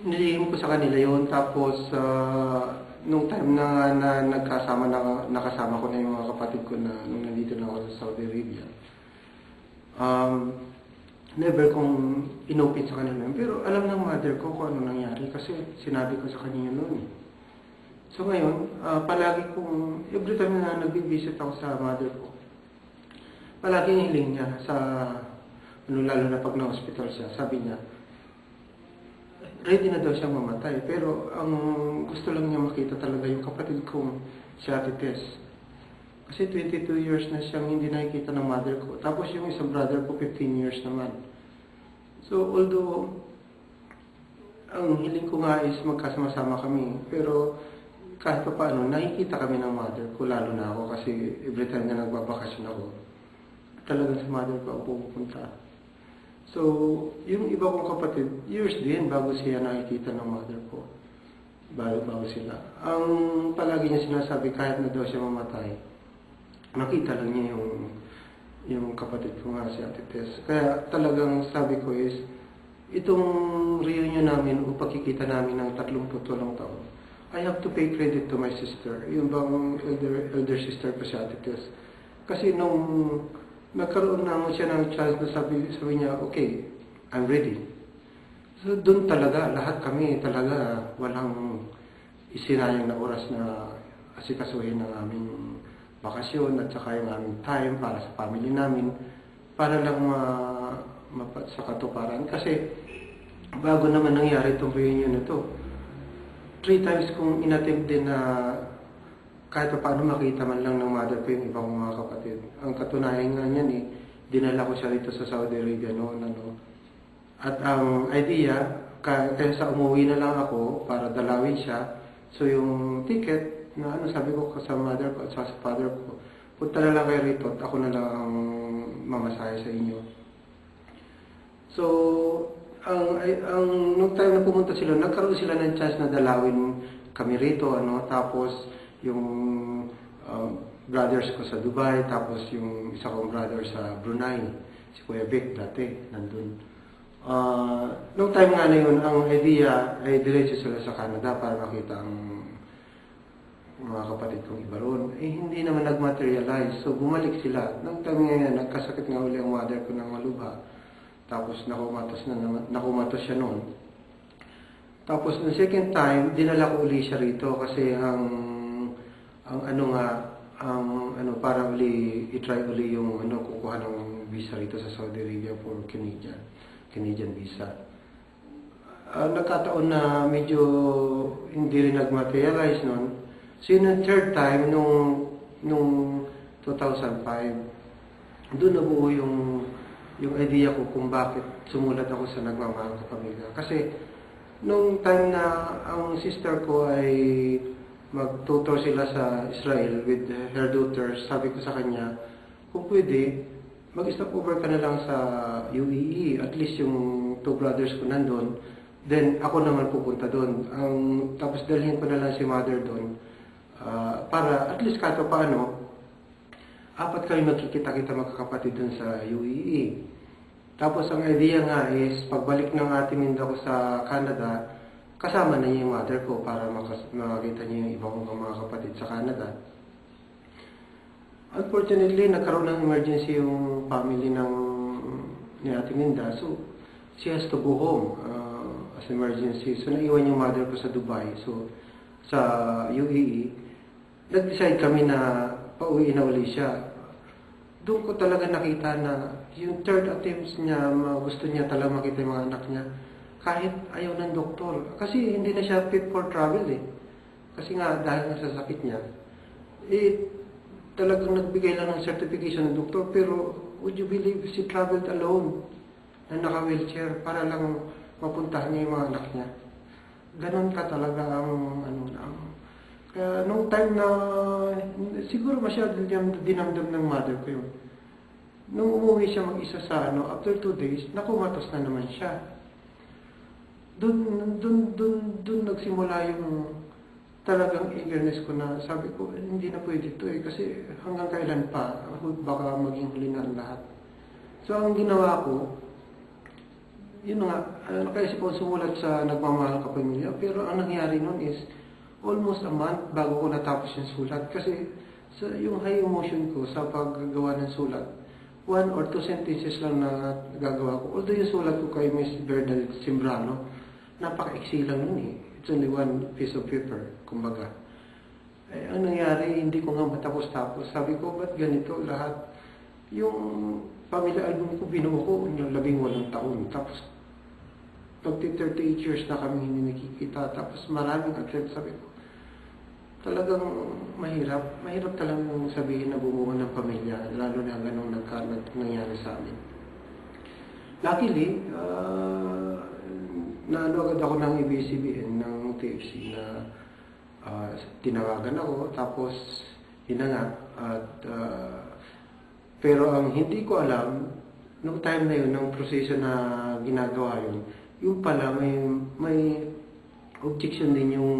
nilihim ko sa kanila yon. Tapos, nung time na nakasama ko na yung mga kapatid ko na nung nandito na ako sa Saudi Arabia, never kong inopen sa kanila. Pero alam ng mother ko kung ano nangyari kasi sinabi ko sa kanya noon. So ngayon, palagi kong, every time na nag-visit ako sa mother ko, palagi hiling niya sa, lalo na pag na-hospital siya, sabi niya, ready na daw siyang mamatay. Pero ang gusto lang niya makita talaga yung kapatid kong si Ate Tess. Kasi 22 years na siyang hindi nakikita ng mother ko. Tapos yung isang brother ko, 15 years naman. So although, ang hiling ko nga is magkasama-sama kami. Pero kahit pa paano, nakikita kami ng mother ko, lalo na ako. Kasi every time na nagbabakasyon ako, talagang sa mother ko ako pupunta. So, yung iba kong kapatid, years din bago siya nakikita ng mother ko. Bago sila. Ang palagi niya sinasabi, kahit na daw siya mamatay, makita lang niya yung kapatid ko nga si Ate Tess. Kaya talagang sabi ko is, itong reunion namin o pagkikita namin ng 38 taon, I have to pay credit to my sister. Yung bang elder sister ko si Ate Tess. Kasi nung nagkaroon na siya ng chance na sabi niya, okay, I'm ready. So doon talaga, lahat kami talaga walang isinayang na oras na asikasuhin ng aming bakasyon at saka yung aming time para sa family namin para lang sa katuparan. Kasi bago naman nangyari itong reunion na ito, 3 times kong inattempt din na kahit pa paano makita man lang ng mother ko yung ibang mga kapatid. Ang katunayan nga niyan dinala ko siya rito sa Saudi Arabia noon. At ang idea, kaya sa umuwi na lang ako para dalawin siya. So yung ticket, na sabi ko sa mother ko at sa father ko, punta na lang kayo rito at ako na lang ang mamasahe sa inyo. So, nung time na pumunta sila, nagkaroon sila ng chance na dalawin kami rito, tapos yung brothers ko sa Dubai, tapos yung isa kong brother sa Brunei, si Kuya Vic dati, nandun. Nung time nga na yun, ang idea ay diretso sila sa Canada para makita ang mga kapatid kong iba ron. Hindi naman nag-materialize, so bumalik sila. Nung time nga yan, nagkasakit nga uli ang mother ko ng malubha, tapos nakumatos siya noon. Tapos the second time, dinala ko uli siya rito kasi para uli i-try uli yung kukuha ng visa rito sa Saudi Arabia for Canadian visa. Nagkataon na medyo hindi rin nag-materialize noon. So yun ang third time nung 2005, doon nabuo yung idea ko kung bakit sumulat ako sa Nagmamahal Ka Pamilya. Kasi nung time na ang sister ko ay mag-tutor sila sa Israel with her daughters, sabi ko sa kanya, kung pwede, mag-stop over ka na lang sa UAE. At least yung 2 brothers ko nandun, then ako naman pupunta doon. Tapos dalhin ko na lang si mother doon para at least kahit paano, 4 kami magkikita-kita magkakapatid doon sa UAE. Tapos ang idea nga is, pagbalik ng Ate Minda ko sa Canada, kasama na niya yung mother ko para makakita niya yung ibang mga kapatid sa Canada. Unfortunately, nagkaroon ng emergency yung family ni Ate Minda. So, she has to go home as emergency. So, naiwan yung mother ko sa Dubai. So, sa UAE, nag-decide kami na pauwiin na uli siya. Doon ko talaga nakita na yung third attempts niya, gusto niya talaga makita yung mga anak niya. Kahit ayaw ng doktor. Kasi hindi na siya fit for travel Kasi nga dahil nga sa sakit niya, talagang nagbigay lang ng certification ng doktor. Pero would you believe she traveled alone na naka-wheelchair para lang mapuntahan niya yung mga anak niya. Ganon ka talaga ang kaya nung time na siguro masyadong dinamdam ng mother ko yun. Nung umuwi siya mag-isa sa after 2 days, nakumatos na naman siya. Doon nagsimula yung talagang eagerness ko na sabi ko, hindi na pwede ito kasi hanggang kailan pa, baka maging huli na ang lahat. So ang ginawa ko, yun nga, nakaisip ko sumulat sa Nagmamahal Ka Pamilya, pero ang nangyari nun is, almost a month bago ko natapos yung sulat. Kasi yung high emotion ko sa paggagawa ng sulat, 1 or 2 sentences lang na gagawa ko. Although yung sulat ko kay Miss Berdal Simbrano, napaka-iksi lang nun eh. It's only 1 piece of paper, kumbaga. Ang nangyari, hindi ko nga matapos-tapos. Sabi ko, ba't ganito lahat? Yung pamilya album ko, binuo ko yung 18 taon. Tapos, 38 years na kami hindi nakikita. Tapos maraming athlete, sabi ko, talagang mahirap. Mahirap talagang sabihin na bumuo ng pamilya, lalo na ganun nangyari sa amin. Luckily, naano agad ako ng ABS-CBN ng TFC na tinawagan ako, tapos yun na nga. Pero ang hindi ko alam, nung time na yun, ng proseso na ginagawa yun, yung pala may objection din yung